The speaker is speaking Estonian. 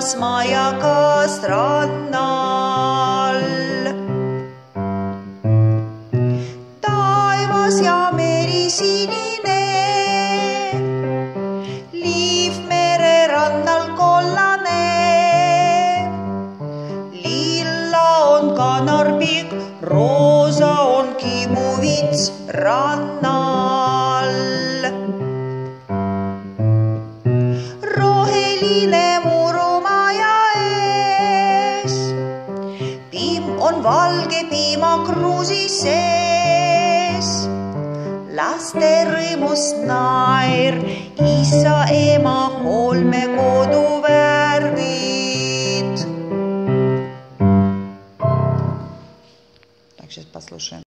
taevas majakas rannal. Taevas ja meri sinine, liiv mere rannal kollane. Lilla on kanarpikk, roosa on kibuvits rannal. Roheline murumaja ees, piim on valge piimakruusi sees. Laste rõõmust naer, isa, ema, hoolmekodu värvid. Так, сейчас послушаем.